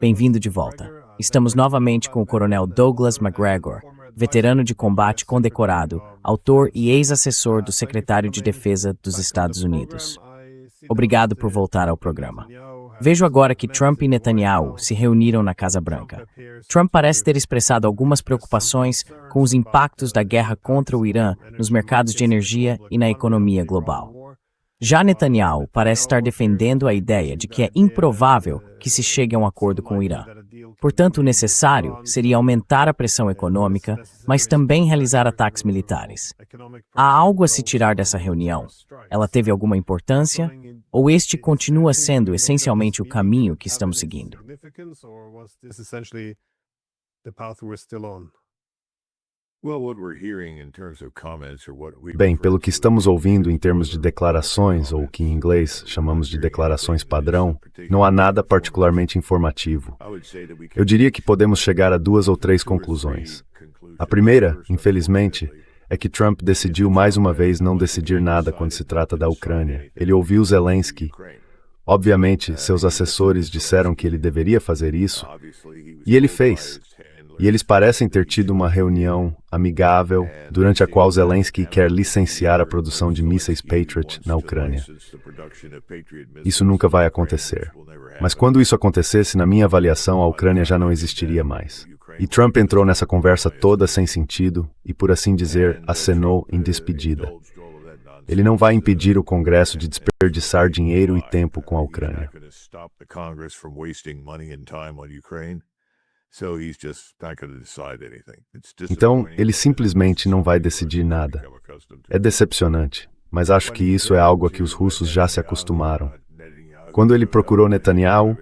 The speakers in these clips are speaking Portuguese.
Bem-vindo de volta. Estamos novamente com o Coronel Douglas Macgregor, veterano de combate condecorado, autor e ex-assessor do Secretário de Defesa dos Estados Unidos. Obrigado por voltar ao programa. Vejo agora que Trump e Netanyahu se reuniram na Casa Branca. Trump parece ter expressado algumas preocupações com os impactos da guerra contra o Irã nos mercados de energia e na economia global. Já Netanyahu parece estar defendendo a ideia de que é improvável que se chegue a um acordo com o Irã. Portanto, o necessário seria aumentar a pressão econômica, mas também realizar ataques militares. Há algo a se tirar dessa reunião? Ela teve alguma importância? Ou este continua sendo essencialmente o caminho que estamos seguindo? Bem, pelo que estamos ouvindo em termos de declarações, ou o que em inglês chamamos de declarações padrão, não há nada particularmente informativo. Eu diria que podemos chegar a 2 ou 3 conclusões. A primeira, infelizmente, é que Trump decidiu mais uma vez não decidir nada quando se trata da Ucrânia. Ele ouviu Zelensky. Obviamente, seus assessores disseram que ele deveria fazer isso, e ele fez. E eles parecem ter tido uma reunião amigável, durante a qual Zelensky quer licenciar a produção de mísseis Patriot na Ucrânia. Isso nunca vai acontecer. Mas quando isso acontecesse, na minha avaliação, a Ucrânia já não existiria mais. E Trump entrou nessa conversa toda sem sentido e, por assim dizer, acenou em despedida. Ele não vai impedir o Congresso de desperdiçar dinheiro e tempo com a Ucrânia. Então, ele simplesmente não vai decidir nada. É decepcionante, mas acho que isso é algo a que os russos já se acostumaram. Quando ele procurou Netanyahu,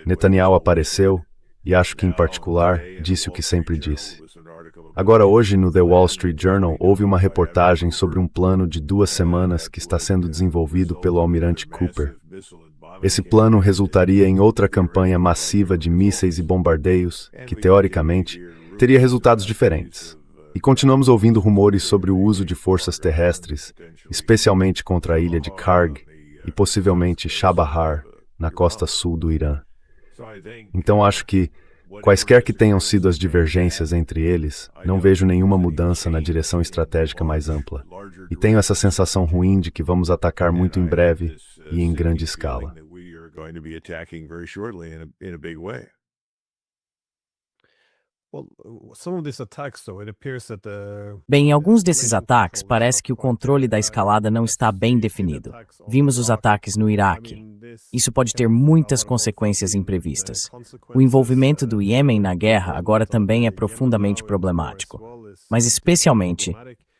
Netanyahu apareceu e acho que, em particular, disse o que sempre disse. Agora, hoje, no The Wall Street Journal, houve uma reportagem sobre um plano de 2 semanas que está sendo desenvolvido pelo almirante Cooper. Esse plano resultaria em outra campanha massiva de mísseis e bombardeios, que, teoricamente, teria resultados diferentes. E continuamos ouvindo rumores sobre o uso de forças terrestres, especialmente contra a ilha de Karg e possivelmente Chabahar, na costa sul do Irã. Então acho que, quaisquer que tenham sido as divergências entre eles, não vejo nenhuma mudança na direção estratégica mais ampla. E tenho essa sensação ruim de que vamos atacar muito em breve e em grande escala. Bem, em alguns desses ataques, parece que o controle da escalada não está bem definido. Vimos os ataques no Iraque. Isso pode ter muitas consequências imprevistas. O envolvimento do Iêmen na guerra agora também é profundamente problemático. Mas especialmente,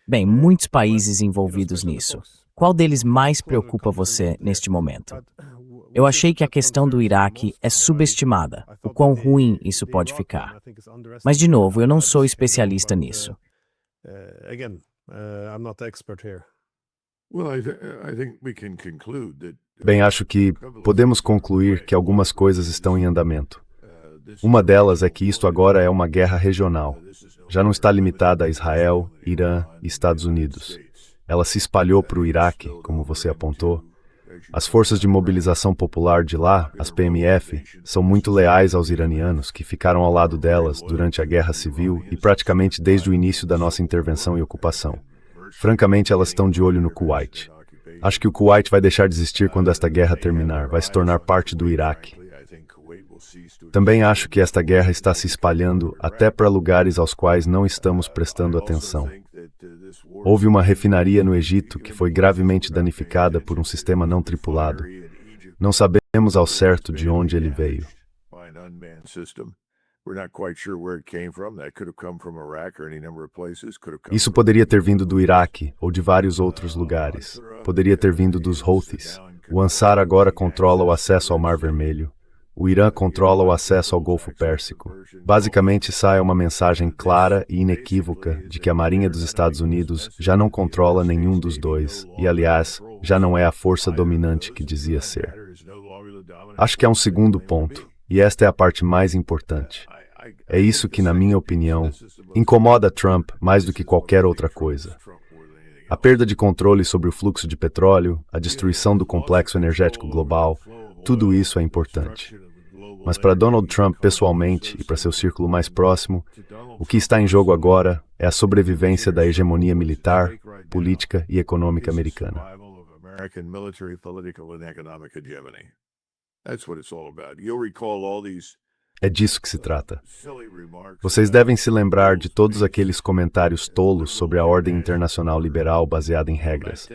bem, muitos países envolvidos nisso. Qual deles mais preocupa você neste momento? Eu achei que a questão do Iraque é subestimada, o quão ruim isso pode ficar. Mas, de novo, eu não sou especialista nisso. Bem, acho que podemos concluir que algumas coisas estão em andamento. Uma delas é que isto agora é uma guerra regional. Já não está limitada a Israel, Irã e Estados Unidos. Ela se espalhou para o Iraque, como você apontou. As forças de mobilização popular de lá, as PMF, são muito leais aos iranianos, que ficaram ao lado delas durante a Guerra Civil e praticamente desde o início da nossa intervenção e ocupação. Francamente, elas estão de olho no Kuwait. Acho que o Kuwait vai deixar de existir quando esta guerra terminar, vai se tornar parte do Iraque. Também acho que esta guerra está se espalhando até para lugares aos quais não estamos prestando atenção. Houve uma refinaria no Egito que foi gravemente danificada por um sistema não tripulado. Não sabemos ao certo de onde ele veio. Isso poderia ter vindo do Iraque ou de vários outros lugares. Poderia ter vindo dos Houthis. O Ansar agora controla o acesso ao Mar Vermelho. O Irã controla o acesso ao Golfo Pérsico. Basicamente, sai uma mensagem clara e inequívoca de que a Marinha dos Estados Unidos já não controla nenhum dos dois e, aliás, já não é a força dominante que dizia ser. Acho que há um segundo ponto, e esta é a parte mais importante. É isso que, na minha opinião, incomoda Trump mais do que qualquer outra coisa. A perda de controle sobre o fluxo de petróleo, a destruição do complexo energético global, tudo isso é importante. Mas para Donald Trump pessoalmente e para seu círculo mais próximo, o que está em jogo agora é a sobrevivência da hegemonia militar, política e econômica americana. É disso que se trata. Vocês devem se lembrar de todos aqueles comentários tolos sobre a ordem internacional liberal baseada em regras.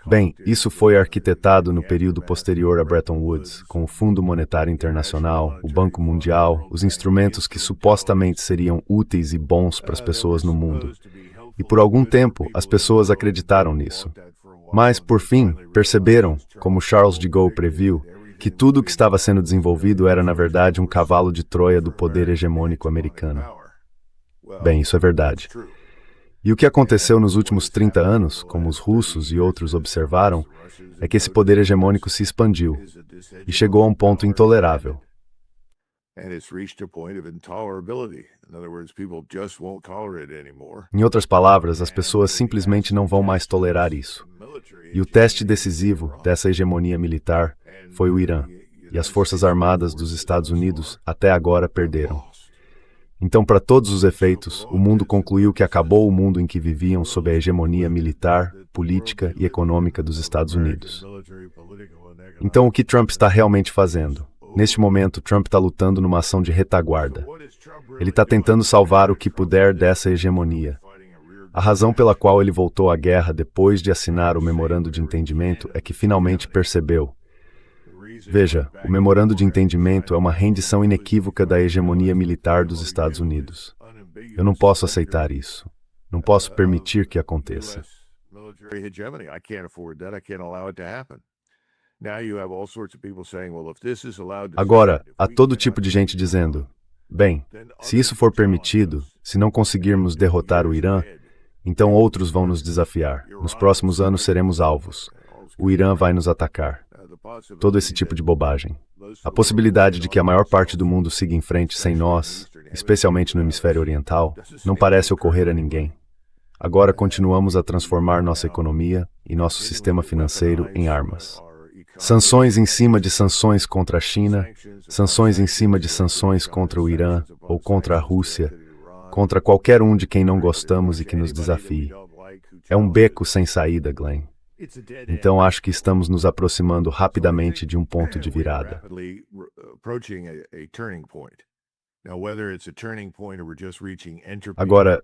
Bem, isso foi arquitetado no período posterior a Bretton Woods, com o Fundo Monetário Internacional, o Banco Mundial, os instrumentos que supostamente seriam úteis e bons para as pessoas no mundo. E por algum tempo, as pessoas acreditaram nisso. Mas, por fim, perceberam, como Charles de Gaulle previu, que tudo o que estava sendo desenvolvido era, na verdade, um cavalo de Troia do poder hegemônico americano. Bem, isso é verdade. E o que aconteceu nos últimos 30 anos, como os russos e outros observaram, é que esse poder hegemônico se expandiu e chegou a um ponto intolerável. Em outras palavras, as pessoas simplesmente não vão mais tolerar isso. E o teste decisivo dessa hegemonia militar foi o Irã, e as Forças Armadas dos Estados Unidos até agora perderam. Então, para todos os efeitos, o mundo concluiu que acabou o mundo em que viviam sob a hegemonia militar, política e econômica dos Estados Unidos. Então, o que Trump está realmente fazendo? Neste momento, Trump está lutando numa ação de retaguarda. Ele está tentando salvar o que puder dessa hegemonia. A razão pela qual ele voltou à guerra depois de assinar o memorando de entendimento é que finalmente percebeu. Veja, o memorando de entendimento é uma rendição inequívoca da hegemonia militar dos Estados Unidos. Eu não posso aceitar isso. Não posso permitir que aconteça. Agora, há todo tipo de gente dizendo, bem, se isso for permitido, se não conseguirmos derrotar o Irã, então outros vão nos desafiar. Nos próximos anos seremos alvos. O Irã vai nos atacar. Todo esse tipo de bobagem. A possibilidade de que a maior parte do mundo siga em frente sem nós, especialmente no hemisfério oriental, não parece ocorrer a ninguém. Agora continuamos a transformar nossa economia e nosso sistema financeiro em armas. Sanções em cima de sanções contra a China, sanções em cima de sanções contra o Irã ou contra a Rússia, contra qualquer um de quem não gostamos e que nos desafie. É um beco sem saída, Glenn. Então acho que estamos nos aproximando rapidamente de um ponto de virada. Agora,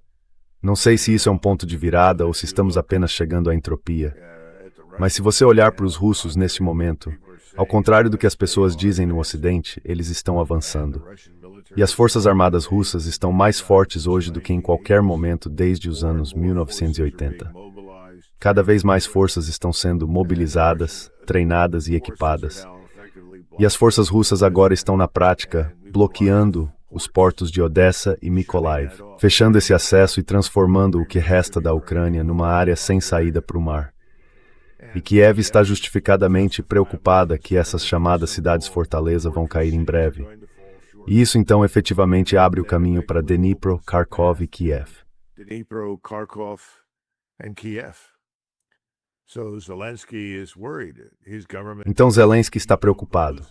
não sei se isso é um ponto de virada ou se estamos apenas chegando à entropia. Mas se você olhar para os russos neste momento, ao contrário do que as pessoas dizem no Ocidente, eles estão avançando. E as Forças Armadas russas estão mais fortes hoje do que em qualquer momento desde os anos 1980. Cada vez mais forças estão sendo mobilizadas, treinadas e equipadas. E as forças russas agora estão na prática bloqueando os portos de Odessa e Mykolaiv, fechando esse acesso e transformando o que resta da Ucrânia numa área sem saída para o mar. E Kiev está justificadamente preocupada que essas chamadas cidades-fortaleza vão cair em breve. E isso então efetivamente abre o caminho para Dnipro, Kharkov e Kiev. Então Zelensky está preocupado.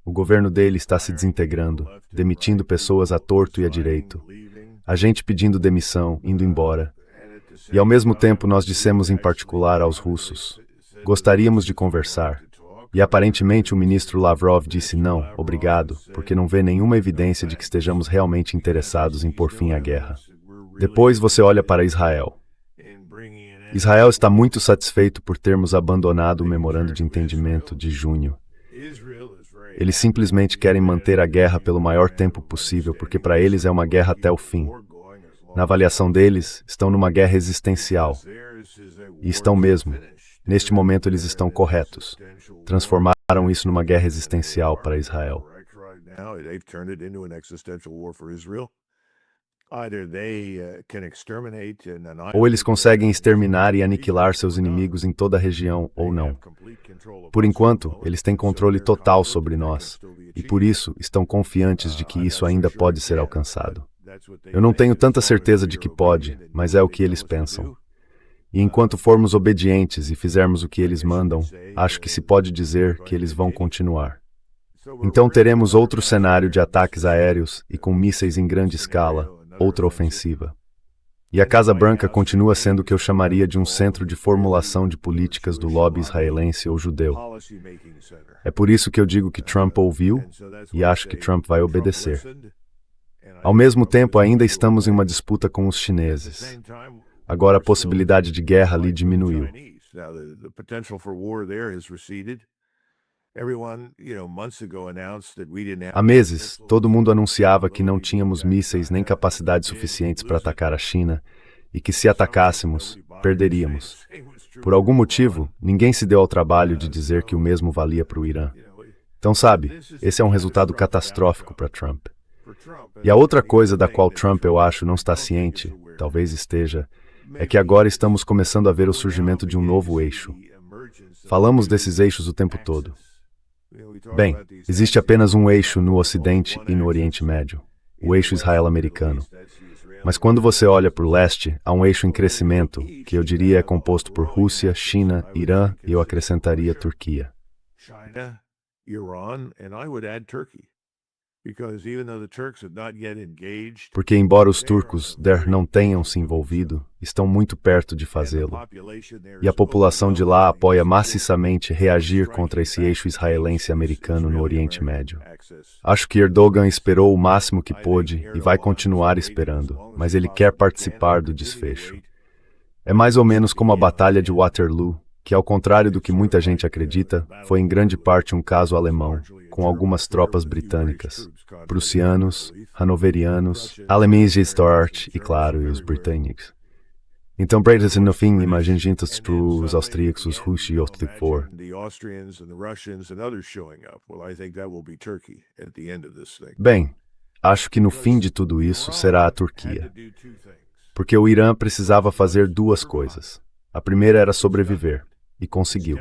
O governo dele está se desintegrando, demitindo pessoas à torto e à direito. A gente pedindo demissão, indo embora. E ao mesmo tempo nós dissemos em particular aos russos, gostaríamos de conversar. E aparentemente o ministro Lavrov disse não, obrigado, porque não vê nenhuma evidência de que estejamos realmente interessados em pôr fim à guerra. Depois você olha para Israel. Israel está muito satisfeito por termos abandonado o memorando de entendimento de junho. Eles simplesmente querem manter a guerra pelo maior tempo possível, porque para eles é uma guerra até o fim. Na avaliação deles, estão numa guerra existencial. E estão mesmo. Neste momento eles estão corretos. Transformaram isso numa guerra existencial para Israel. Ou eles conseguem exterminar e aniquilar seus inimigos em toda a região, ou não. Por enquanto, eles têm controle total sobre nós, e por isso estão confiantes de que isso ainda pode ser alcançado. Eu não tenho tanta certeza de que pode, mas é o que eles pensam. E enquanto formos obedientes e fizermos o que eles mandam, acho que se pode dizer que eles vão continuar. Então teremos outro cenário de ataques aéreos e com mísseis em grande escala, outra ofensiva. E a Casa Branca continua sendo o que eu chamaria de um centro de formulação de políticas do lobby israelense ou judeu. É por isso que eu digo que Trump ouviu e acho que Trump vai obedecer. Ao mesmo tempo, ainda estamos em uma disputa com os chineses. Agora a possibilidade de guerra ali diminuiu. Há meses, todo mundo anunciava que não tínhamos mísseis nem capacidades suficientes para atacar a China e que se atacássemos, perderíamos. Por algum motivo, ninguém se deu ao trabalho de dizer que o mesmo valia para o Irã. Então, sabe, esse é um resultado catastrófico para Trump. E a outra coisa da qual Trump, eu acho, não está ciente, talvez esteja, é que agora estamos começando a ver o surgimento de um novo eixo. Falamos desses eixos o tempo todo. Bem, existe apenas um eixo no Ocidente e no Oriente Médio, o eixo israelo-americano. Mas quando você olha para o leste, há um eixo em crescimento, que eu diria é composto por Rússia, China, Irã e eu acrescentaria Turquia. Porque embora os turcos não tenham se envolvido, estão muito perto de fazê-lo. E a população de lá apoia maciçamente reagir contra esse eixo israelense-americano no Oriente Médio. Acho que Erdogan esperou o máximo que pôde e vai continuar esperando, mas ele quer participar do desfecho. É mais ou menos como a Batalha de Waterloo, que, ao contrário do que muita gente acredita, foi em grande parte um caso alemão, com algumas tropas britânicas, prussianos, hanoverianos, alemães de Start e, claro, os britânicos. Então, no fim, imagine os austríacos, os russos e os for. Bem, acho que no fim de tudo isso será a Turquia. Porque o Irã precisava fazer duas coisas. A primeira era sobreviver, e conseguiu.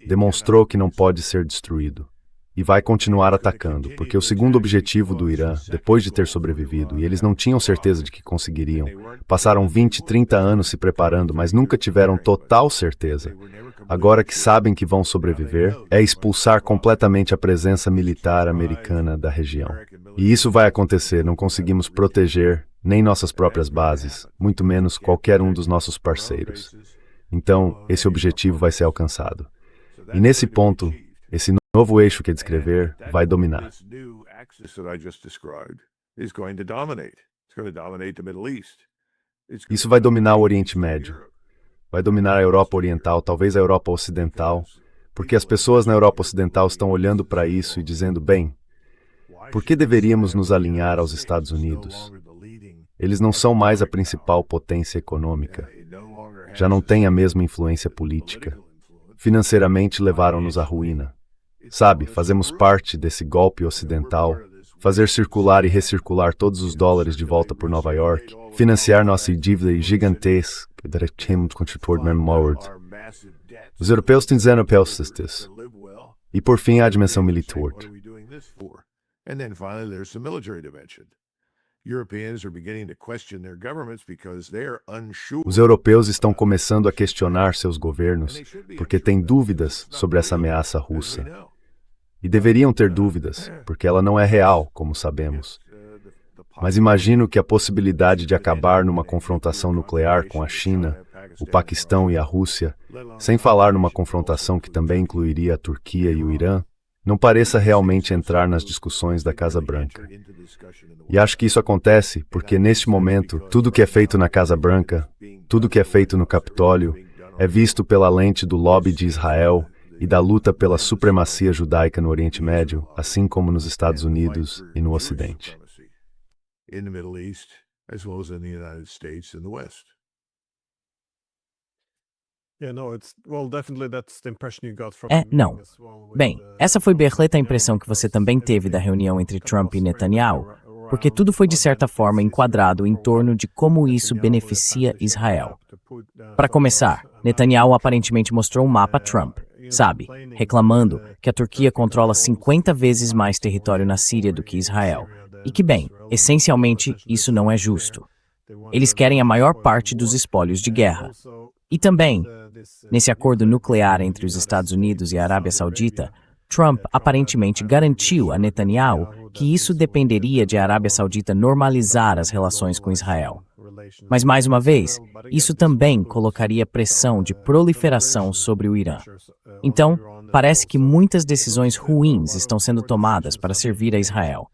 Demonstrou que não pode ser destruído. E vai continuar atacando, porque o segundo objetivo do Irã, depois de ter sobrevivido, e eles não tinham certeza de que conseguiriam, passaram 20, 30 anos se preparando, mas nunca tiveram total certeza. Agora que sabem que vão sobreviver, é expulsar completamente a presença militar americana da região. E isso vai acontecer, não conseguimos proteger nem nossas próprias bases, muito menos qualquer um dos nossos parceiros. Então, esse objetivo vai ser alcançado. E nesse ponto, esse novo eixo que descrever vai dominar. Isso vai dominar o Oriente Médio. Vai dominar a Europa Oriental, talvez a Europa Ocidental, porque as pessoas na Europa Ocidental estão olhando para isso e dizendo, bem, por que deveríamos nos alinhar aos Estados Unidos? Eles não são mais a principal potência econômica. Já não têm a mesma influência política. Financeiramente levaram-nos à ruína. Sabe, fazemos parte desse golpe ocidental, fazer circular e recircular todos os dólares de volta por Nova York, financiar nossa dívida gigantesca, os europeus têm disso. E por fim, a dimensão militar. Os europeus estão começando a questionar seus governos porque têm dúvidas sobre essa ameaça russa. E deveriam ter dúvidas, porque ela não é real, como sabemos. Mas imagino que a possibilidade de acabar numa confrontação nuclear com a China, o Paquistão e a Rússia, sem falar numa confrontação que também incluiria a Turquia e o Irã, não pareça realmente entrar nas discussões da Casa Branca. E acho que isso acontece porque, neste momento, tudo que é feito na Casa Branca, tudo que é feito no Capitólio, é visto pela lente do lobby de Israel e da luta pela supremacia judaica no Oriente Médio, assim como nos Estados Unidos e no Ocidente. Não. Bem, essa foi berreta a impressão que você também teve da reunião entre Trump e Netanyahu, porque tudo foi de certa forma enquadrado em torno de como isso beneficia Israel. Para começar, Netanyahu aparentemente mostrou um mapa a Trump, sabe, reclamando que a Turquia controla 50 vezes mais território na Síria do que Israel, e que, bem, essencialmente isso não é justo. Eles querem a maior parte dos espólios de guerra. E também, nesse acordo nuclear entre os Estados Unidos e a Arábia Saudita, Trump aparentemente garantiu a Netanyahu que isso dependeria de a Arábia Saudita normalizar as relações com Israel. Mas, mais uma vez, isso também colocaria pressão de proliferação sobre o Irã. Então, parece que muitas decisões ruins estão sendo tomadas para servir a Israel.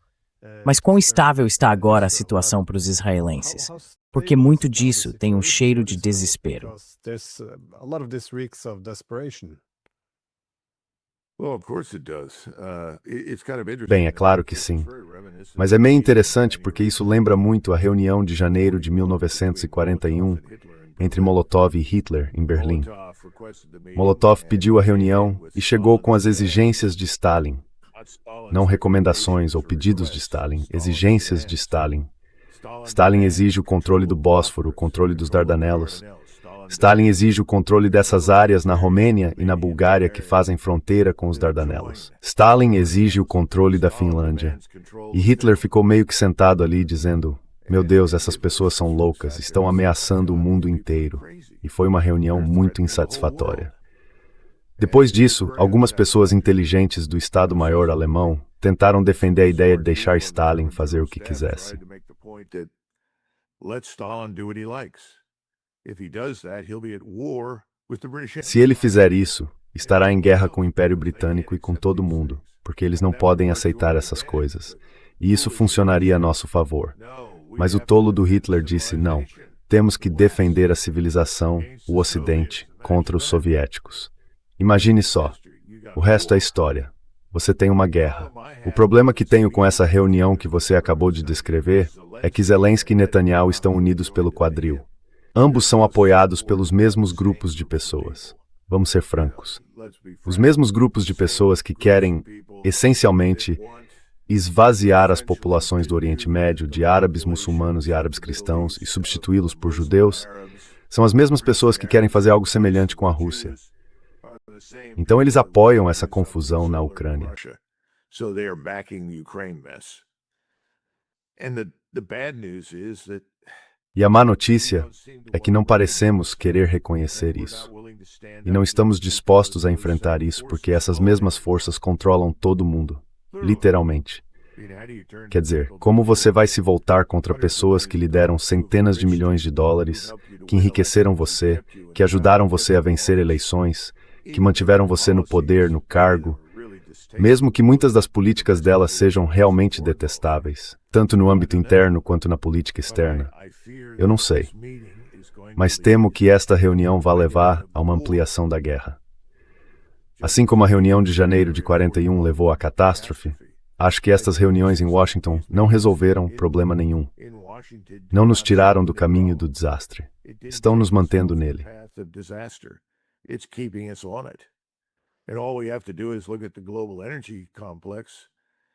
Mas quão estável está agora a situação para os israelenses? Porque muito disso tem um cheiro de desespero. Bem, é claro que sim. Mas é meio interessante porque isso lembra muito a reunião de janeiro de 1941 entre Molotov e Hitler em Berlim. Molotov pediu a reunião e chegou com as exigências de Stalin. Não recomendações ou pedidos de Stalin, exigências de Stalin. Stalin exige o controle do Bósforo, o controle dos Dardanelos. Stalin exige o controle dessas áreas na Romênia e na Bulgária que fazem fronteira com os Dardanelos. Stalin exige o controle da Finlândia. E Hitler ficou meio que sentado ali dizendo: meu Deus, essas pessoas são loucas, estão ameaçando o mundo inteiro. E foi uma reunião muito insatisfatória. Depois disso, algumas pessoas inteligentes do Estado-Maior alemão tentaram defender a ideia de deixar Stalin fazer o que quisesse. Se ele fizer isso, estará em guerra com o Império Britânico e com todo mundo, porque eles não podem aceitar essas coisas. E isso funcionaria a nosso favor. Mas o tolo do Hitler disse: não, temos que defender a civilização, o Ocidente, contra os soviéticos. Imagine só, o resto é história. Você tem uma guerra. O problema que tenho com essa reunião que você acabou de descrever é que Zelensky e Netanyahu estão unidos pelo quadril. Ambos são apoiados pelos mesmos grupos de pessoas. Vamos ser francos. Os mesmos grupos de pessoas que querem, essencialmente, esvaziar as populações do Oriente Médio de árabes muçulmanos e árabes cristãos e substituí-los por judeus, são as mesmas pessoas que querem fazer algo semelhante com a Rússia. Então eles apoiam essa confusão na Ucrânia. E a má notícia é que não parecemos querer reconhecer isso. E não estamos dispostos a enfrentar isso porque essas mesmas forças controlam todo mundo, literalmente. Quer dizer, como você vai se voltar contra pessoas que lhe deram centenas de milhões de dólares, que enriqueceram você, que ajudaram você a vencer eleições, que mantiveram você no poder, no cargo, mesmo que muitas das políticas delas sejam realmente detestáveis, tanto no âmbito interno quanto na política externa? Eu não sei. Mas temo que esta reunião vá levar a uma ampliação da guerra. Assim como a reunião de janeiro de 41 levou à catástrofe, acho que estas reuniões em Washington não resolveram problema nenhum. Não nos tiraram do caminho do desastre. Estão nos mantendo nele.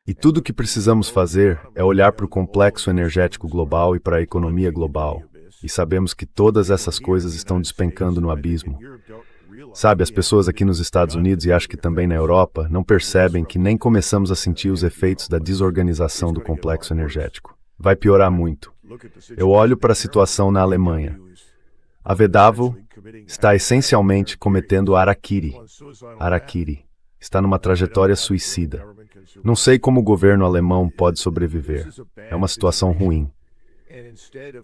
E tudo o que precisamos fazer é olhar para o complexo energético global e para a economia global. E sabemos que todas essas coisas estão despencando no abismo. Sabe, as pessoas aqui nos Estados Unidos e acho que também na Europa não percebem que nem começamos a sentir os efeitos da desorganização do complexo energético. Vai piorar muito. Eu olho para a situação na Alemanha. A Vedavo está essencialmente cometendo harakiri. Harakiri. Está numa trajetória suicida. Não sei como o governo alemão pode sobreviver. É uma situação ruim.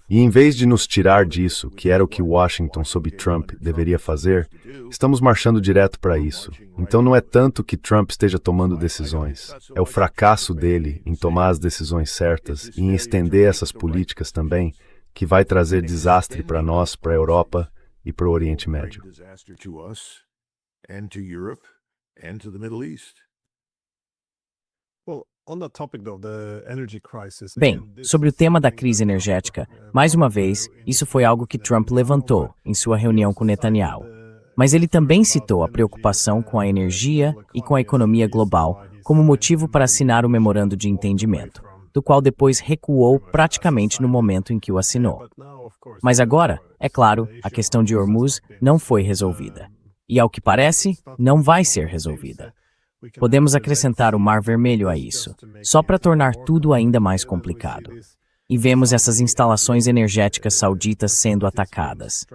E em vez de nos tirar disso, que era o que Washington sob Trump deveria fazer, estamos marchando direto para isso. Então não é tanto que Trump esteja tomando decisões. É o fracasso dele em tomar as decisões certas e em estender essas políticas também, que vai trazer desastre para nós, para a Europa e para o Oriente Médio. Bem, sobre o tema da crise energética, mais uma vez, isso foi algo que Trump levantou em sua reunião com Netanyahu. Mas ele também citou a preocupação com a energia e com a economia global como motivo para assinar o memorando de entendimento, do qual depois recuou praticamente no momento em que o assinou. Mas agora, é claro, a questão de Hormuz não foi resolvida. E, ao que parece, não vai ser resolvida. Podemos acrescentar o Mar Vermelho a isso, só para tornar tudo ainda mais complicado. E vemos essas instalações energéticas sauditas sendo atacadas.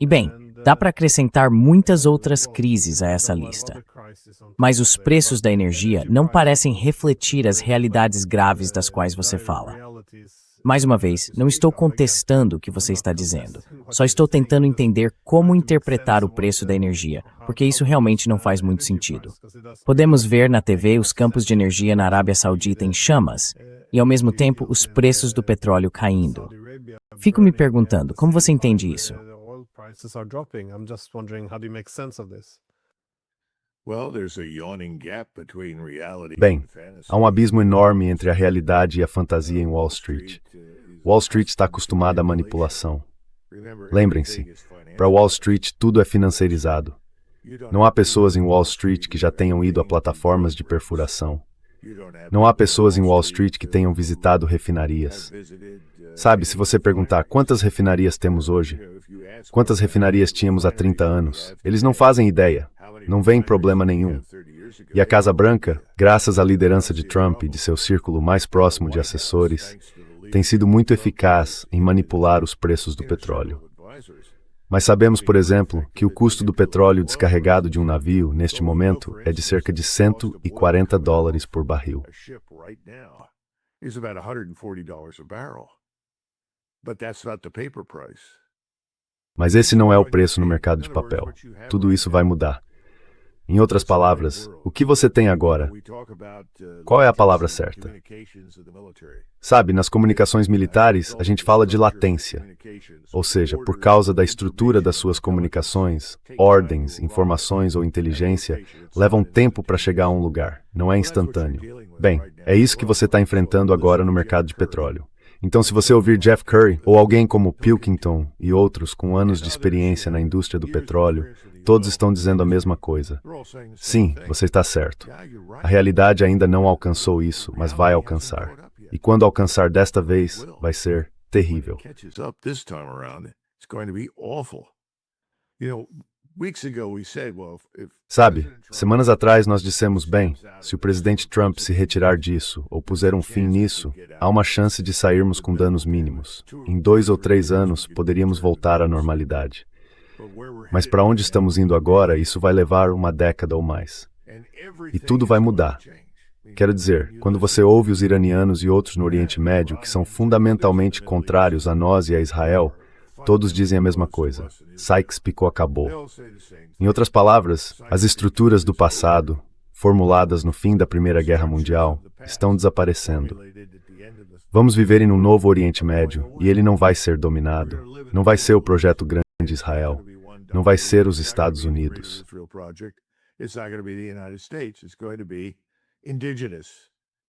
E bem, Dá para acrescentar muitas outras crises a essa lista. Mas os preços da energia não parecem refletir as realidades graves das quais você fala. Mais uma vez, não estou contestando o que você está dizendo. Só estou tentando entender como interpretar o preço da energia, porque isso realmente não faz muito sentido. Podemos ver na TV os campos de energia na Arábia Saudita em chamas e, ao mesmo tempo, os preços do petróleo caindo. Fico me perguntando, como você entende isso? Bem, há um abismo enorme entre a realidade e a fantasia em Wall Street. Wall Street está acostumada à manipulação. Lembrem-se, para Wall Street tudo é financiarizado. Não há pessoas em Wall Street que já tenham ido a plataformas de perfuração. Não há pessoas em Wall Street que tenham visitado refinarias. Sabe, se você perguntar quantas refinarias temos hoje, quantas refinarias tínhamos há 30 anos, eles não fazem ideia, não veem problema nenhum. E a Casa Branca, graças à liderança de Trump e de seu círculo mais próximo de assessores, tem sido muito eficaz em manipular os preços do petróleo. Mas sabemos, por exemplo, que o custo do petróleo descarregado de um navio, neste momento, é de cerca de $140 por barril. Mas esse não é o preço no mercado de papel. Tudo isso vai mudar. Em outras palavras, o que você tem agora? Qual é a palavra certa? Sabe, nas comunicações militares, a gente fala de latência. Ou seja, por causa da estrutura das suas comunicações, ordens, informações ou inteligência levam tempo para chegar a um lugar, não é instantâneo. Bem, é isso que você está enfrentando agora no mercado de petróleo. Então, se você ouvir Jeff Curry ou alguém como Pilkington e outros com anos de experiência na indústria do petróleo, todos estão dizendo a mesma coisa. Sim, você está certo. A realidade ainda não alcançou isso, mas vai alcançar. E quando alcançar desta vez, vai ser terrível. Sabe, semanas atrás nós dissemos, bem, se o presidente Trump se retirar disso ou puser um fim nisso, há uma chance de sairmos com danos mínimos. Em 2 ou 3 anos, poderíamos voltar à normalidade. Mas para onde estamos indo agora, isso vai levar uma década ou mais. E tudo vai mudar. Quero dizer, quando você ouve os iranianos e outros no Oriente Médio que são fundamentalmente contrários a nós e a Israel, todos dizem a mesma coisa. Sykes-Picot acabou. Em outras palavras, as estruturas do passado, formuladas no fim da Primeira Guerra Mundial, estão desaparecendo. Vamos viver em um novo Oriente Médio e ele não vai ser dominado. Não vai ser o projeto grande de Israel. Não vai ser os Estados Unidos.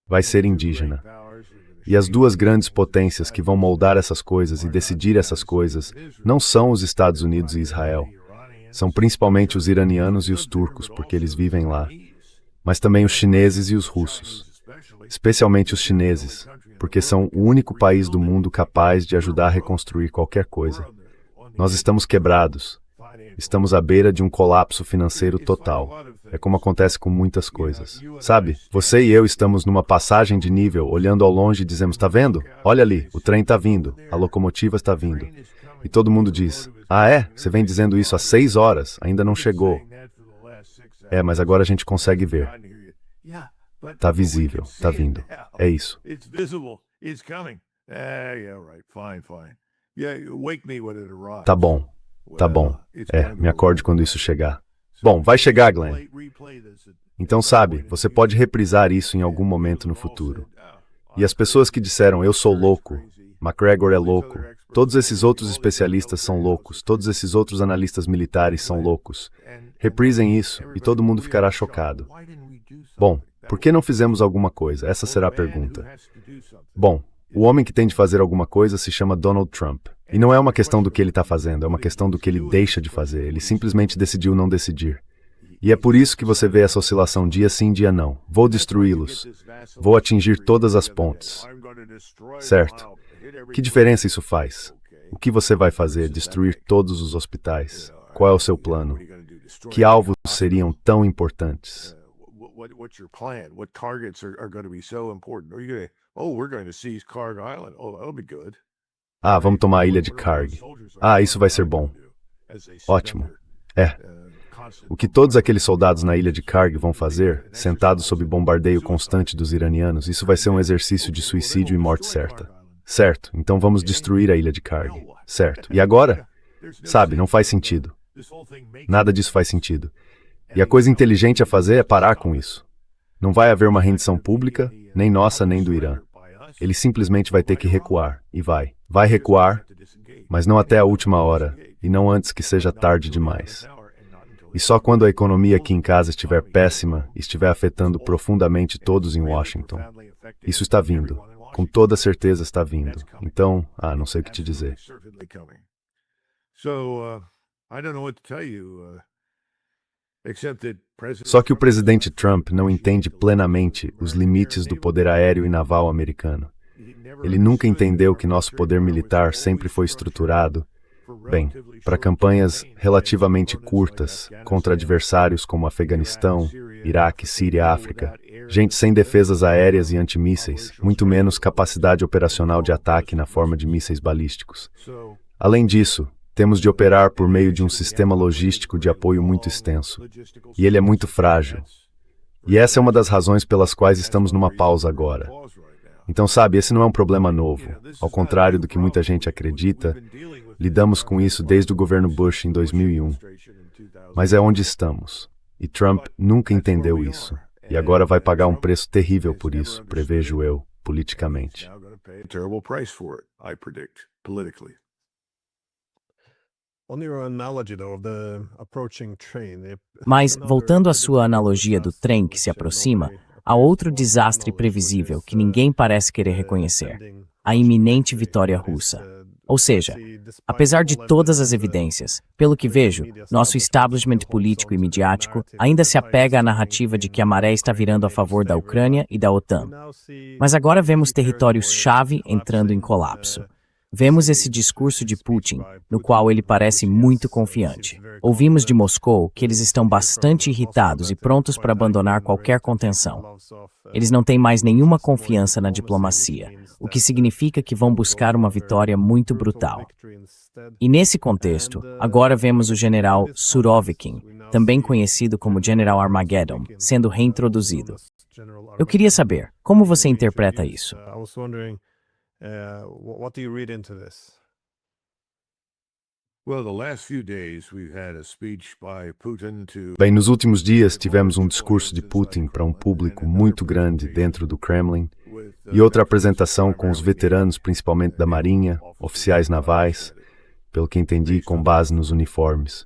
Vai ser indígena. E as duas grandes potências que vão moldar essas coisas e decidir essas coisas não são os Estados Unidos e Israel. São principalmente os iranianos e os turcos, porque eles vivem lá. Mas também os chineses e os russos. Especialmente os chineses, porque são o único país do mundo capaz de ajudar a reconstruir qualquer coisa. Nós estamos quebrados. Estamos à beira de um colapso financeiro total. É como acontece com muitas coisas. Sabe, você e eu estamos numa passagem de nível, olhando ao longe e dizemos, tá vendo? Olha ali, o trem está vindo, a locomotiva está vindo. E todo mundo diz, ah é? Você vem dizendo isso há 6 horas, ainda não chegou. É, mas agora a gente consegue ver. Tá visível, tá vindo. É isso. Tá bom. Tá bom. Me acorde quando isso chegar. Bom, vai chegar, Glenn. Então, sabe, você pode reprisar isso em algum momento no futuro. E as pessoas que disseram, eu sou louco, McGregor é louco, todos esses outros especialistas são loucos, todos esses outros analistas militares são loucos. Reprisem isso e todo mundo ficará chocado. Bom, por que não fizemos alguma coisa? Essa será a pergunta. Bom, o homem que tem de fazer alguma coisa se chama Donald Trump. E não é uma questão do que ele está fazendo, é uma questão do que ele deixa de fazer. Ele simplesmente decidiu não decidir. E é por isso que você vê essa oscilação dia sim, dia não. Vou destruí-los. Vou atingir todas as pontes. Certo. Que diferença isso faz? O que você vai fazer? Destruir todos os hospitais? Qual é o seu plano? Que alvos seriam tão importantes? Ah, vamos tomar a ilha de Karg. Ah, isso vai ser bom. Ótimo. O que todos aqueles soldados na ilha de Kargil vão fazer, sentados sob bombardeio constante dos iranianos, isso vai ser um exercício de suicídio e morte certa. Certo, então vamos destruir a ilha de Kargil. Certo. E agora? Sabe, não faz sentido. Nada disso faz sentido. E a coisa inteligente a fazer é parar com isso. Não vai haver uma rendição pública, nem nossa, nem do Irã. Ele simplesmente vai ter que recuar, e vai. Vai recuar, mas não até a última hora, e não antes que seja tarde demais. E só quando a economia aqui em casa estiver péssima e estiver afetando profundamente todos em Washington. Isso está vindo. Com toda certeza está vindo. Então, não sei o que te dizer. Só que o presidente Trump não entende plenamente os limites do poder aéreo e naval americano. Ele nunca entendeu que nosso poder militar sempre foi estruturado, para campanhas relativamente curtas contra adversários como Afeganistão, Iraque, Síria, África, gente sem defesas aéreas e antimísseis, muito menos capacidade operacional de ataque na forma de mísseis balísticos. Além disso, temos de operar por meio de um sistema logístico de apoio muito extenso, e ele é muito frágil. E essa é uma das razões pelas quais estamos numa pausa agora. Então, sabe, esse não é um problema novo. Ao contrário do que muita gente acredita, lidamos com isso desde o governo Bush em 2001. Mas é onde estamos. E Trump nunca entendeu isso. E agora vai pagar um preço terrível por isso, prevejo eu, politicamente. Mas, voltando à sua analogia do trem que se aproxima, há outro desastre previsível que ninguém parece querer reconhecer: a iminente vitória russa. Ou seja, apesar de todas as evidências, pelo que vejo, nosso establishment político e midiático ainda se apega à narrativa de que a maré está virando a favor da Ucrânia e da OTAN. Mas agora vemos territórios-chave entrando em colapso. Vemos esse discurso de Putin, no qual ele parece muito confiante. Ouvimos de Moscou que eles estão bastante irritados e prontos para abandonar qualquer contenção. Eles não têm mais nenhuma confiança na diplomacia, o que significa que vão buscar uma vitória muito brutal. E nesse contexto, agora vemos o general Surovikin, também conhecido como General Armageddon, sendo reintroduzido. Eu queria saber, como você interpreta isso? What do you read into this? Nos últimos dias tivemos um discurso de Putin para um público muito grande dentro do Kremlin e outra apresentação com os veteranos, principalmente da Marinha, oficiais navais, pelo que entendi, com base nos uniformes.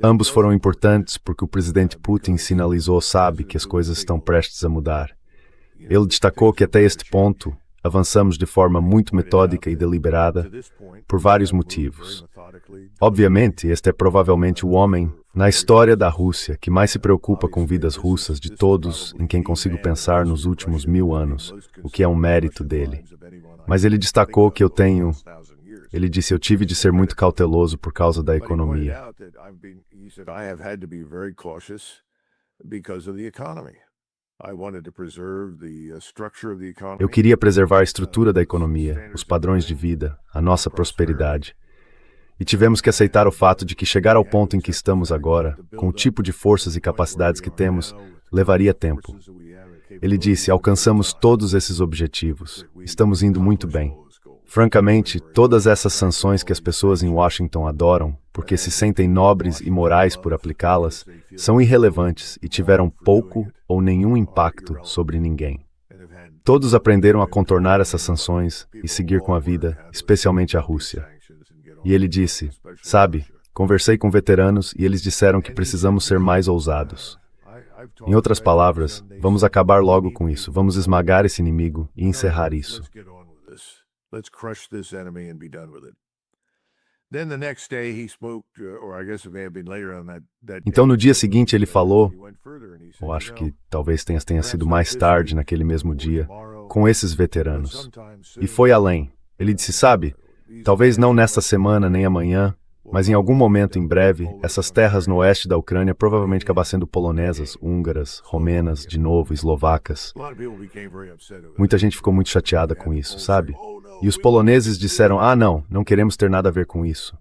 Ambos foram importantes porque o presidente Putin sinalizou, sabe, que as coisas estão prestes a mudar. Ele destacou que até este ponto avançamos de forma muito metódica e deliberada por vários motivos. Obviamente, este é provavelmente o homem na história da Rússia que mais se preocupa com vidas russas de todos em quem consigo pensar nos últimos 1000 anos, o que é um mérito dele. Mas ele destacou que ele disse, eu tive de ser muito cauteloso por causa da economia. Eu queria preservar a estrutura da economia, os padrões de vida, a nossa prosperidade. E tivemos que aceitar o fato de que chegar ao ponto em que estamos agora, com o tipo de forças e capacidades que temos, levaria tempo. Ele disse, alcançamos todos esses objetivos, estamos indo muito bem. Francamente, todas essas sanções que as pessoas em Washington adoram, porque se sentem nobres e morais por aplicá-las, são irrelevantes e tiveram pouco ou nenhum impacto sobre ninguém. Todos aprenderam a contornar essas sanções e seguir com a vida, especialmente a Rússia. E ele disse, sabe, conversei com veteranos e eles disseram que precisamos ser mais ousados. Em outras palavras, vamos acabar logo com isso, vamos esmagar esse inimigo e encerrar isso. Let's crush this enemy and be done with it. Then the next day he spoke, or I guess it may have been later on that Então no dia seguinte ele falou, ou acho que talvez tenha sido mais tarde naquele mesmo dia, com esses veteranos. E foi além. Ele disse, sabe, talvez não nesta semana nem amanhã, mas em algum momento em breve, essas terras no oeste da Ucrânia provavelmente acabar sendo polonesas, húngaras, romenas, de novo, eslovacas. Muita gente ficou muito chateada com isso, sabe? E os poloneses disseram, não queremos ter nada a ver com isso.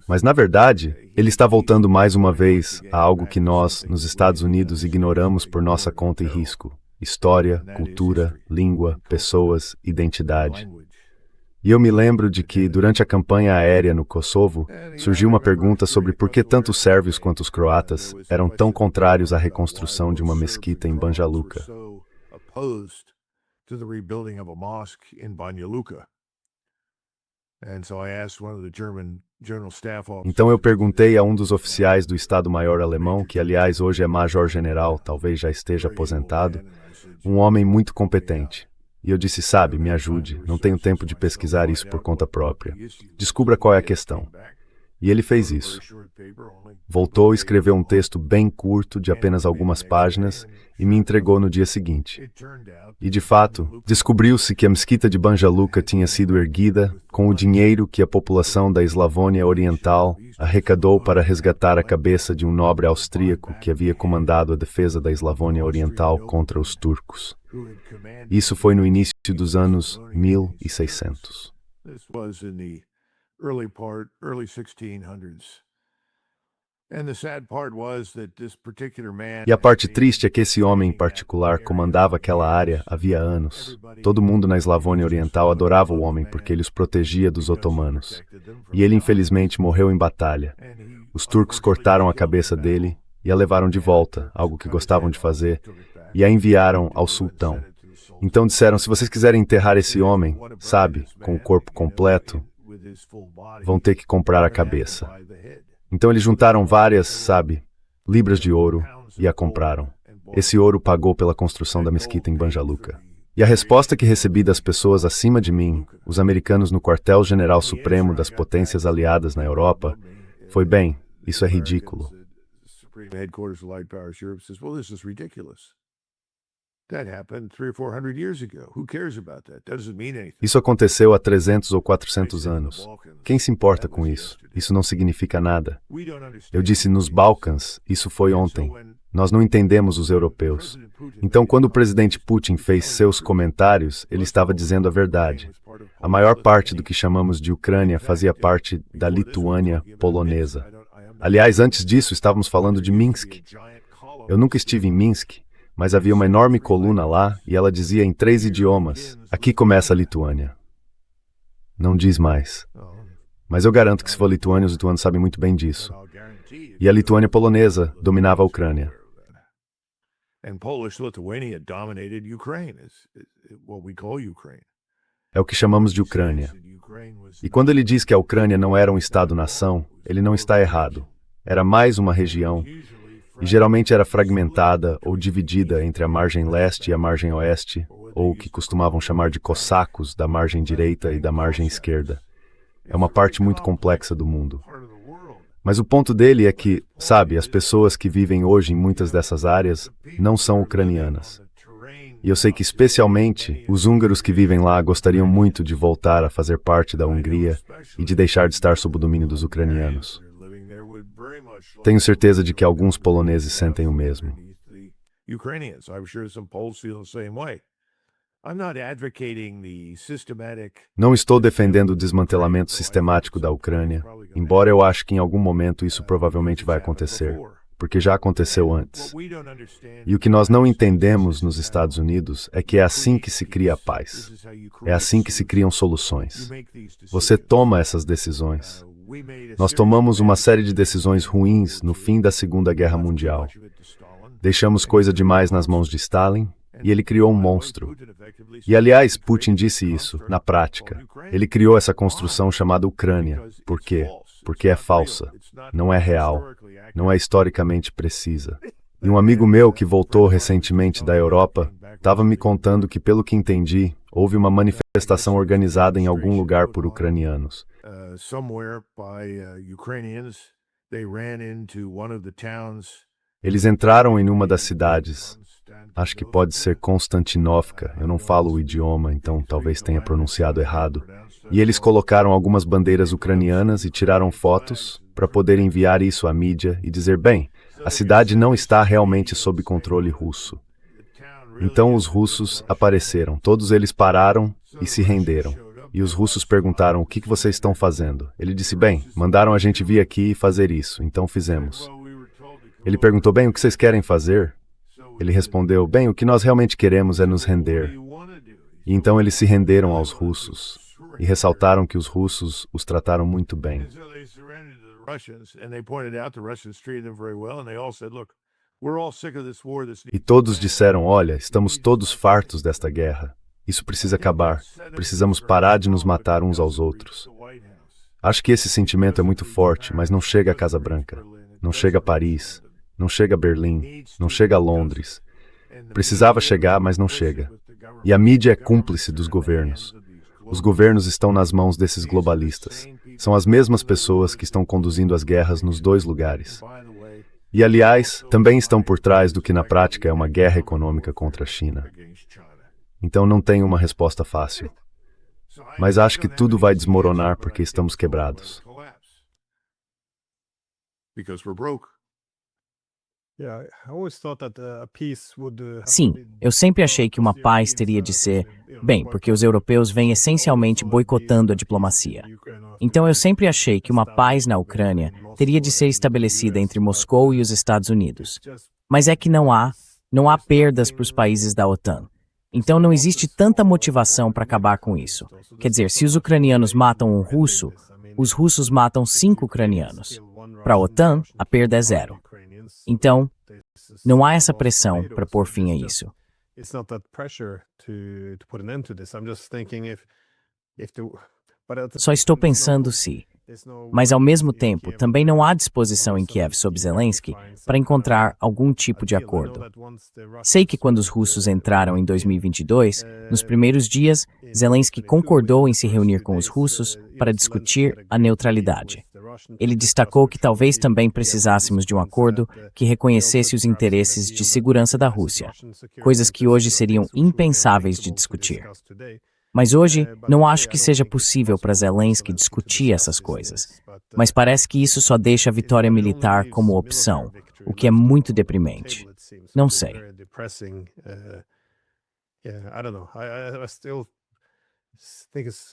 Mas, na verdade, ele está voltando mais uma vez a algo que nós, nos Estados Unidos, ignoramos por nossa conta e risco: história, cultura, língua, pessoas, identidade. E eu me lembro de que, durante a campanha aérea no Kosovo, surgiu uma pergunta sobre por que tanto os sérvios quanto os croatas eram tão contrários à reconstrução de uma mesquita em Banja Luka. Então eu perguntei a um dos oficiais do Estado-Maior alemão, que aliás hoje é major-general, talvez já esteja aposentado, um homem muito competente. E eu disse: sabe, me ajude, não tenho tempo de pesquisar isso por conta própria. Descubra qual é a questão. E ele fez isso. Voltou, escreveu um texto bem curto, de apenas algumas páginas, e me entregou no dia seguinte. E, de fato, descobriu-se que a mesquita de Banja Luka tinha sido erguida com o dinheiro que a população da Eslavônia Oriental arrecadou para resgatar a cabeça de um nobre austríaco que havia comandado a defesa da Eslavônia Oriental contra os turcos. Isso foi no início dos anos 1600. E a parte triste é que esse homem em particular comandava aquela área havia anos. Todo mundo na Eslavônia Oriental adorava o homem porque ele os protegia dos otomanos. E ele infelizmente morreu em batalha. Os turcos cortaram a cabeça dele e a levaram de volta, algo que gostavam de fazer, e a enviaram ao sultão. Então disseram: se vocês quiserem enterrar esse homem, sabe, com o corpo completo, vão ter que comprar a cabeça. Então eles juntaram várias, sabe, libras de ouro e a compraram. Esse ouro pagou pela construção da mesquita em Banja Luka. E a resposta que recebi das pessoas acima de mim, os americanos no quartel-general supremo das potências aliadas na Europa, foi: bem, isso é ridículo. Isso aconteceu há 300 ou 400 anos. Quem se importa com isso? Isso não significa nada. Eu disse: nos Balcãs, isso foi ontem. Nós não entendemos os europeus. Então, quando o presidente Putin fez seus comentários, ele estava dizendo a verdade. A maior parte do que chamamos de Ucrânia fazia parte da Lituânia polonesa. Aliás, antes disso, estávamos falando de Minsk. Eu nunca estive em Minsk, mas havia uma enorme coluna lá e ela dizia em 3 idiomas: aqui começa a Lituânia. Não diz mais. Mas eu garanto que se for Lituânia, os lituanos sabem muito bem disso. E a Lituânia polonesa dominava a Ucrânia. É o que chamamos de Ucrânia. E quando ele diz que a Ucrânia não era um Estado-nação, ele não está errado. Era mais uma região. E geralmente era fragmentada ou dividida entre a margem leste e a margem oeste, ou o que costumavam chamar de cossacos da margem direita e da margem esquerda. É uma parte muito complexa do mundo. Mas o ponto dele é que, sabe, as pessoas que vivem hoje em muitas dessas áreas não são ucranianas. E eu sei que especialmente os húngaros que vivem lá gostariam muito de voltar a fazer parte da Hungria e de deixar de estar sob o domínio dos ucranianos. Tenho certeza de que alguns poloneses sentem o mesmo. Não estou defendendo o desmantelamento sistemático da Ucrânia, embora eu ache que em algum momento isso provavelmente vai acontecer, porque já aconteceu antes. E o que nós não entendemos nos Estados Unidos é que é assim que se cria a paz. É assim que se criam soluções. Você toma essas decisões. Nós tomamos uma série de decisões ruins no fim da Segunda Guerra Mundial. Deixamos coisa demais nas mãos de Stalin e ele criou um monstro. E, aliás, Putin disse isso, na prática. Ele criou essa construção chamada Ucrânia. Por quê? Porque é falsa, não é real, não é historicamente precisa. E um amigo meu que voltou recentemente da Europa estava me contando que, pelo que entendi, houve uma manifestação organizada em algum lugar por ucranianos. Eles entraram em uma das cidades, acho que pode ser Constantinówka, eu não falo o idioma, então talvez tenha pronunciado errado. E eles colocaram algumas bandeiras ucranianas e tiraram fotos para poder enviar isso à mídia e dizer: bem, a cidade não está realmente sob controle russo. Então os russos apareceram, todos eles pararam e se renderam. E os russos perguntaram: o que vocês estão fazendo? Ele disse: bem, mandaram a gente vir aqui e fazer isso, então fizemos. Ele perguntou: bem, o que vocês querem fazer? Ele respondeu: bem, o que nós realmente queremos é nos render. E então eles se renderam aos russos e ressaltaram que os russos os trataram muito bem. E todos disseram: olha, estamos todos fartos desta guerra. Isso precisa acabar. Precisamos parar de nos matar uns aos outros. Acho que esse sentimento é muito forte, mas não chega à Casa Branca. Não chega a Paris. Não chega a Berlim. Não chega a Londres. Precisava chegar, mas não chega. E a mídia é cúmplice dos governos. Os governos estão nas mãos desses globalistas. São as mesmas pessoas que estão conduzindo as guerras nos dois lugares. E, aliás, também estão por trás do que na prática é uma guerra econômica contra a China. Então não tenho uma resposta fácil. Mas acho que tudo vai desmoronar porque estamos quebrados. Sim, eu sempre achei que uma paz teria de ser, bem, porque os europeus vêm essencialmente boicotando a diplomacia. Então eu sempre achei que uma paz na Ucrânia teria de ser estabelecida entre Moscou e os Estados Unidos. Mas é que não há perdas para os países da OTAN. Então não existe tanta motivação para acabar com isso. Quer dizer, se os ucranianos matam um russo, os russos matam 5 ucranianos. Para a OTAN, a perda é 0. Então, não há essa pressão para pôr fim a isso. Só estou pensando se... Mas, ao mesmo tempo, também não há disposição em Kiev sob Zelensky para encontrar algum tipo de acordo. Sei que quando os russos entraram em 2022, nos primeiros dias, Zelensky concordou em se reunir com os russos para discutir a neutralidade. Ele destacou que talvez também precisássemos de um acordo que reconhecesse os interesses de segurança da Rússia, coisas que hoje seriam impensáveis de discutir. Mas hoje, não acho que seja possível para Zelensky discutir essas coisas. Mas parece que isso só deixa a vitória militar como opção, o que é muito deprimente. Não sei.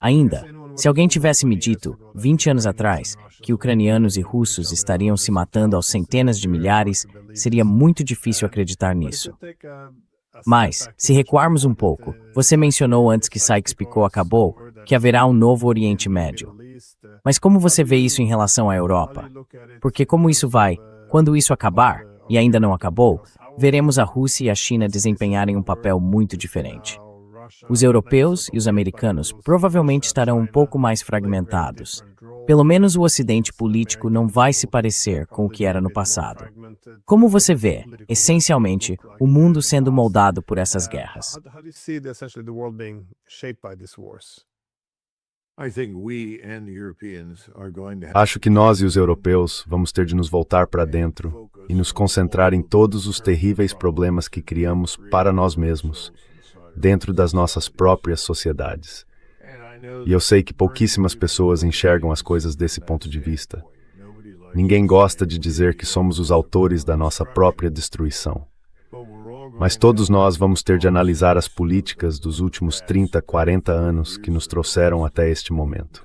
Ainda, se alguém tivesse me dito, 20 anos atrás, que ucranianos e russos estariam se matando aos centenas de milhares, seria muito difícil acreditar nisso. Mas, se recuarmos um pouco, você mencionou antes que Sykes-Picot acabou, que haverá um novo Oriente Médio. Mas como você vê isso em relação à Europa? Porque como isso vai, quando isso acabar, e ainda não acabou, veremos a Rússia e a China desempenharem um papel muito diferente. Os europeus e os americanos provavelmente estarão um pouco mais fragmentados. Pelo menos o Ocidente político não vai se parecer com o que era no passado. Como você vê, essencialmente, o mundo sendo moldado por essas guerras? Acho que nós e os europeus vamos ter de nos voltar para dentro e nos concentrar em todos os terríveis problemas que criamos para nós mesmos, dentro das nossas próprias sociedades. E eu sei que pouquíssimas pessoas enxergam as coisas desse ponto de vista. Ninguém gosta de dizer que somos os autores da nossa própria destruição. Mas todos nós vamos ter de analisar as políticas dos últimos 30, 40 anos que nos trouxeram até este momento.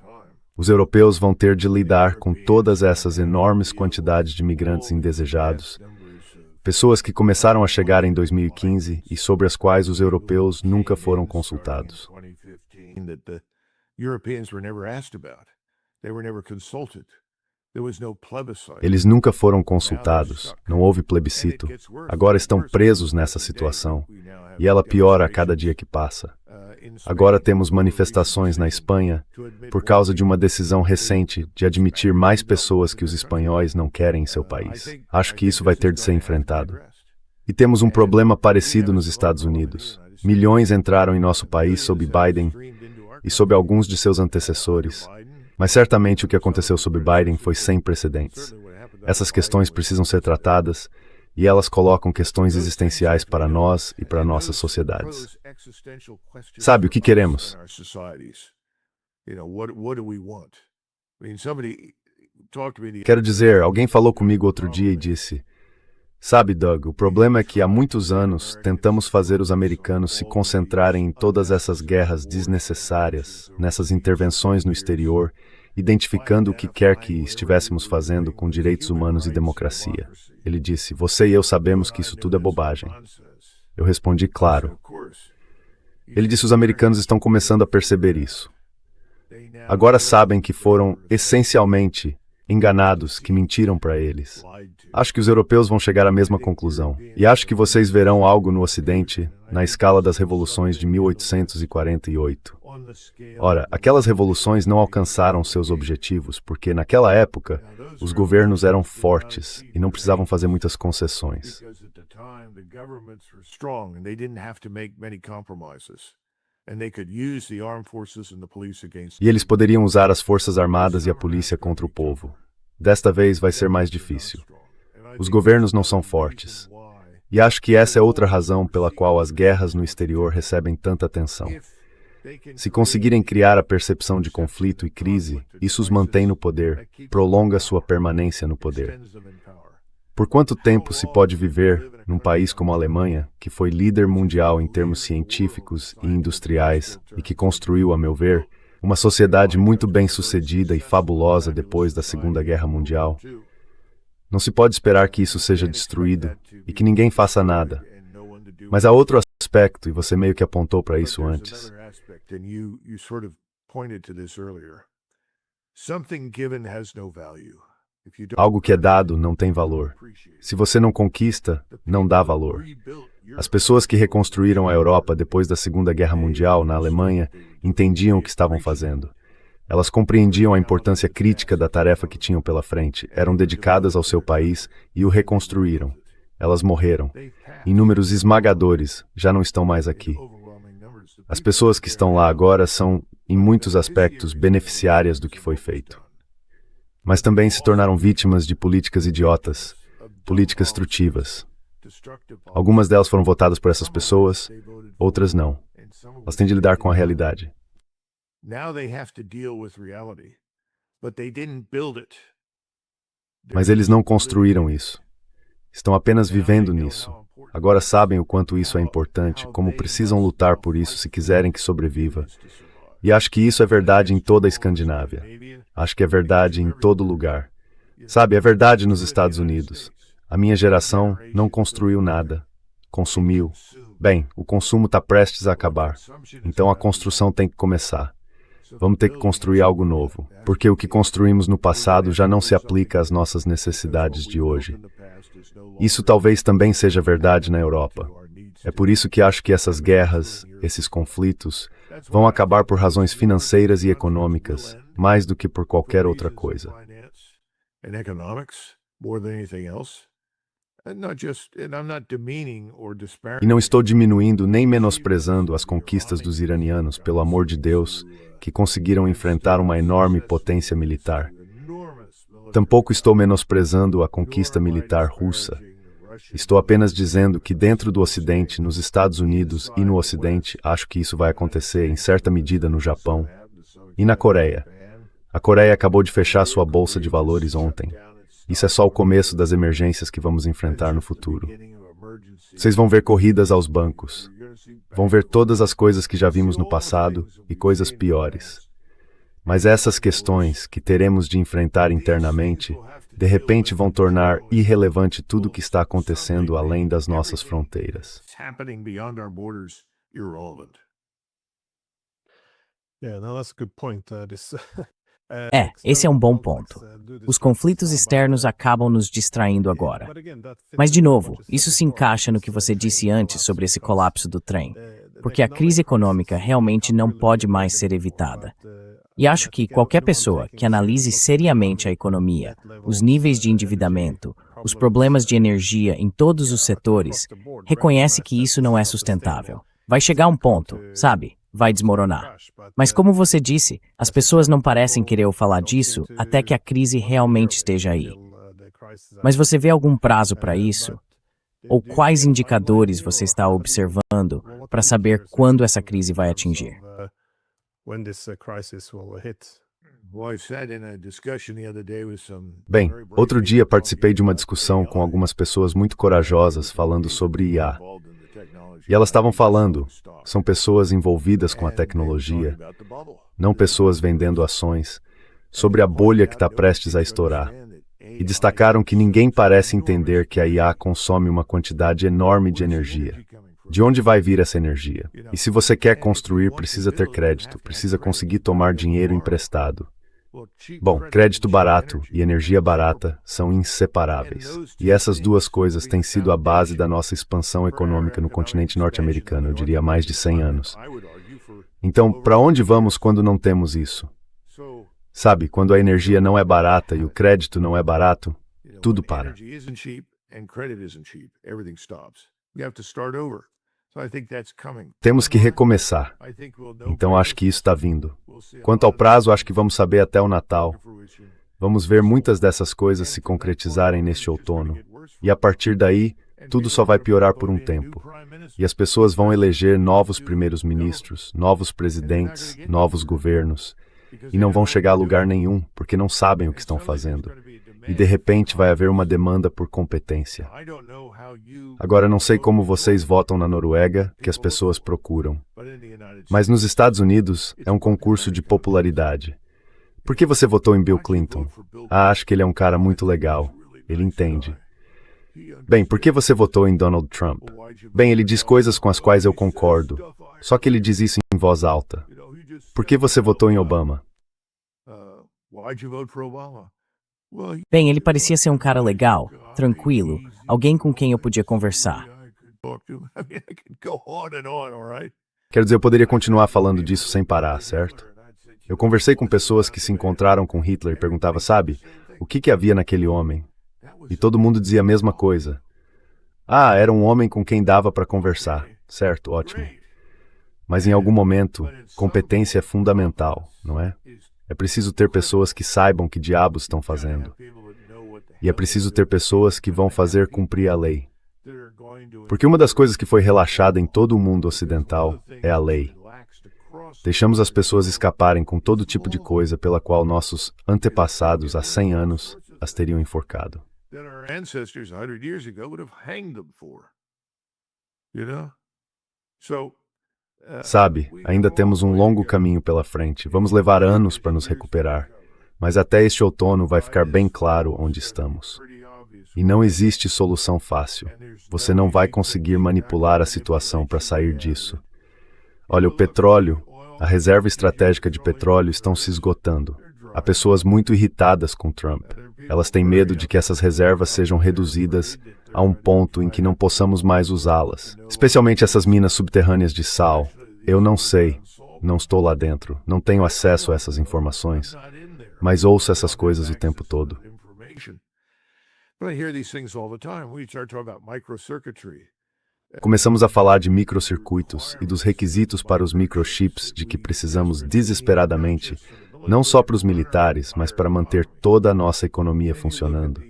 Os europeus vão ter de lidar com todas essas enormes quantidades de imigrantes indesejados, pessoas que começaram a chegar em 2015 e sobre as quais os europeus nunca foram consultados. Eles nunca foram consultados, não houve plebiscito. Agora estão presos nessa situação, e ela piora a cada dia que passa. Agora temos manifestações na Espanha por causa de uma decisão recente de admitir mais pessoas que os espanhóis não querem em seu país. Acho que isso vai ter de ser enfrentado. E temos um problema parecido nos Estados Unidos. Milhões entraram em nosso país sob Biden e sob alguns de seus antecessores. Mas certamente o que aconteceu sob Biden foi sem precedentes. Essas questões precisam ser tratadas e elas colocam questões existenciais para nós e para nossas sociedades. Sabe o que queremos? Quero dizer, alguém falou comigo outro dia e disse: Sabe, Doug, o problema é que há muitos anos tentamos fazer os americanos se concentrarem em todas essas guerras desnecessárias, nessas intervenções no exterior, identificando o que quer que estivéssemos fazendo com direitos humanos e democracia. Ele disse, você e eu sabemos que isso tudo é bobagem. Eu respondi, claro. Ele disse, os americanos estão começando a perceber isso. Agora sabem que foram, essencialmente, enganados, que mentiram para eles. Acho que os europeus vão chegar à mesma conclusão. E acho que vocês verão algo no Ocidente, na escala das revoluções de 1848. Ora, aquelas revoluções não alcançaram seus objetivos, porque naquela época, os governos eram fortes e não precisavam fazer muitas concessões. E eles poderiam usar as forças armadas e a polícia contra o povo. Desta vez vai ser mais difícil. Os governos não são fortes. E acho que essa é outra razão pela qual as guerras no exterior recebem tanta atenção. Se conseguirem criar a percepção de conflito e crise, isso os mantém no poder, prolonga sua permanência no poder. Por quanto tempo se pode viver num país como a Alemanha, que foi líder mundial em termos científicos e industriais e que construiu, a meu ver, uma sociedade muito bem-sucedida e fabulosa depois da Segunda Guerra Mundial? Não se pode esperar que isso seja destruído e que ninguém faça nada. Mas há outro aspecto, e você meio que apontou para isso antes. Algo que é dado não tem valor. Se você não conquista, não dá valor. As pessoas que reconstruíram a Europa depois da Segunda Guerra Mundial, na Alemanha, entendiam o que estavam fazendo. Elas compreendiam a importância crítica da tarefa que tinham pela frente, eram dedicadas ao seu país e o reconstruíram. Elas morreram. Em números esmagadores, já não estão mais aqui. As pessoas que estão lá agora são, em muitos aspectos, beneficiárias do que foi feito. Mas também se tornaram vítimas de políticas idiotas, políticas destrutivas. Algumas delas foram votadas por essas pessoas, outras não. Elas têm de lidar com a realidade. Mas eles não construíram isso. Estão apenas vivendo nisso. Agora sabem o quanto isso é importante, como precisam lutar por isso se quiserem que sobreviva. E acho que isso é verdade em toda a Escandinávia. Acho que é verdade em todo lugar. Sabe, é verdade nos Estados Unidos. A minha geração não construiu nada. Consumiu. Bem, o consumo está prestes a acabar. Então a construção tem que começar. Vamos ter que construir algo novo, porque o que construímos no passado já não se aplica às nossas necessidades de hoje. Isso talvez também seja verdade na Europa. É por isso que acho que essas guerras, esses conflitos, vão acabar por razões financeiras e econômicas, mais do que por qualquer outra coisa. E não estou diminuindo nem menosprezando as conquistas dos iranianos, pelo amor de Deus, que conseguiram enfrentar uma enorme potência militar. Tampouco estou menosprezando a conquista militar russa. Estou apenas dizendo que dentro do Ocidente, nos Estados Unidos e no Ocidente, acho que isso vai acontecer em certa medida no Japão e na Coreia. A Coreia acabou de fechar sua bolsa de valores ontem. Isso é só o começo das emergências que vamos enfrentar no futuro. Vocês vão ver corridas aos bancos. Vão ver todas as coisas que já vimos no passado e coisas piores. Mas essas questões que teremos de enfrentar internamente, de repente vão tornar irrelevante tudo o que está acontecendo além das nossas fronteiras. Esse é um bom ponto. Os conflitos externos acabam nos distraindo agora. Mas, de novo, isso se encaixa no que você disse antes sobre esse colapso do trem, porque a crise econômica realmente não pode mais ser evitada. E acho que qualquer pessoa que analise seriamente a economia, os níveis de endividamento, os problemas de energia em todos os setores, reconhece que isso não é sustentável. Vai chegar um ponto, sabe? Vai desmoronar. Mas como você disse, as pessoas não parecem querer falar disso até que a crise realmente esteja aí. Mas você vê algum prazo para isso? Ou quais indicadores você está observando para saber quando essa crise vai atingir? Bem, outro dia participei de uma discussão com algumas pessoas muito corajosas falando sobre IA. E elas estavam falando, são pessoas envolvidas com a tecnologia, não pessoas vendendo ações, sobre a bolha que está prestes a estourar. E destacaram que ninguém parece entender que a IA consome uma quantidade enorme de energia. De onde vai vir essa energia? E se você quer construir, precisa ter crédito, precisa conseguir tomar dinheiro emprestado. Bom, crédito barato e energia barata são inseparáveis. E essas duas coisas têm sido a base da nossa expansão econômica no continente norte-americano, eu diria há mais de 100 anos. Então, para onde vamos quando não temos isso? Sabe, quando a energia não é barata e o crédito não é barato, tudo para. Temos que recomeçar. Então acho que isso está vindo. Quanto ao prazo, acho que vamos saber até o Natal. Vamos ver muitas dessas coisas se concretizarem neste outono. E a partir daí, tudo só vai piorar por um tempo. E as pessoas vão eleger novos primeiros-ministros, novos presidentes, novos governos. E não vão chegar a lugar nenhum, porque não sabem o que estão fazendo. E de repente vai haver uma demanda por competência. Agora não sei como vocês votam na Noruega, que as pessoas procuram. Mas nos Estados Unidos é um concurso de popularidade. Por que você votou em Bill Clinton? Ah, acho que ele é um cara muito legal. Ele entende. Bem, por que você votou em Donald Trump? Bem, ele diz coisas com as quais eu concordo. Só que ele diz isso em voz alta. Por que você votou em Obama? Bem, ele parecia ser um cara legal, tranquilo, alguém com quem eu podia conversar. Quero dizer, eu poderia continuar falando disso sem parar, certo? Eu conversei com pessoas que se encontraram com Hitler e perguntava, sabe, o que havia naquele homem? E todo mundo dizia a mesma coisa. Ah, era um homem com quem dava para conversar. Certo, ótimo. Mas em algum momento, competência é fundamental, não é? É preciso ter pessoas que saibam que diabos estão fazendo. E é preciso ter pessoas que vão fazer cumprir a lei. Porque uma das coisas que foi relaxada em todo o mundo ocidental é a lei. Deixamos as pessoas escaparem com todo tipo de coisa pela qual nossos antepassados, há 100 anos, as teriam enforcado. Sabe, ainda temos um longo caminho pela frente. Vamos levar anos para nos recuperar. Mas até este outono vai ficar bem claro onde estamos. E não existe solução fácil. Você não vai conseguir manipular a situação para sair disso. Olha, o petróleo, a reserva estratégica de petróleo estão se esgotando. Há pessoas muito irritadas com Trump. Elas têm medo de que essas reservas sejam reduzidas a um ponto em que não possamos mais usá-las. Especialmente essas minas subterrâneas de sal. Eu não sei, não estou lá dentro, não tenho acesso a essas informações, mas ouço essas coisas o tempo todo. Começamos a falar de microcircuitos e dos requisitos para os microchips de que precisamos desesperadamente, não só para os militares, mas para manter toda a nossa economia funcionando.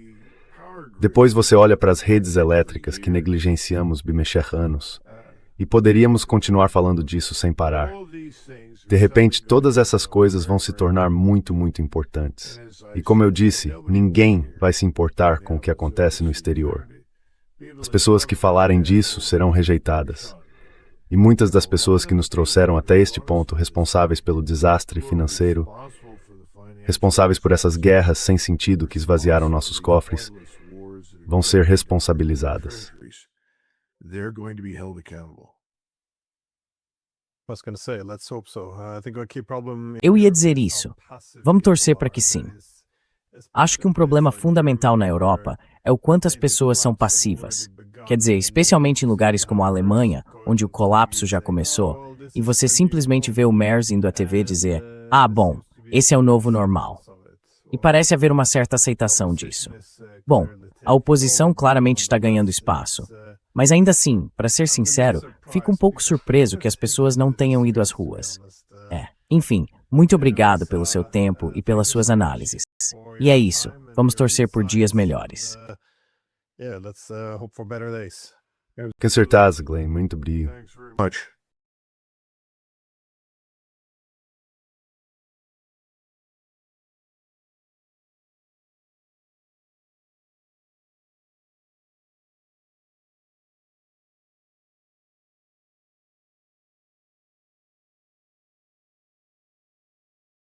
Depois você olha para as redes elétricas que negligenciamos bimexer anos, e poderíamos continuar falando disso sem parar. De repente, todas essas coisas vão se tornar muito, muito importantes. E como eu disse, ninguém vai se importar com o que acontece no exterior. As pessoas que falarem disso serão rejeitadas. E muitas das pessoas que nos trouxeram até este ponto, responsáveis pelo desastre financeiro, responsáveis por essas guerras sem sentido que esvaziaram nossos cofres, vão ser responsabilizadas. Eu ia dizer isso. Vamos torcer para que sim. Acho que um problema fundamental na Europa é o quanto as pessoas são passivas. Quer dizer, especialmente em lugares como a Alemanha, onde o colapso já começou, e você simplesmente vê o Merz indo à TV dizer: "Ah, bom, esse é o novo normal." E parece haver uma certa aceitação disso. Bom, a oposição claramente está ganhando espaço. Mas ainda assim, para ser sincero, fico um pouco surpreso que as pessoas não tenham ido às ruas. Enfim, muito obrigado pelo seu tempo e pelas suas análises. E é isso, vamos torcer por dias melhores. Com certeza, Glenn, muito obrigado.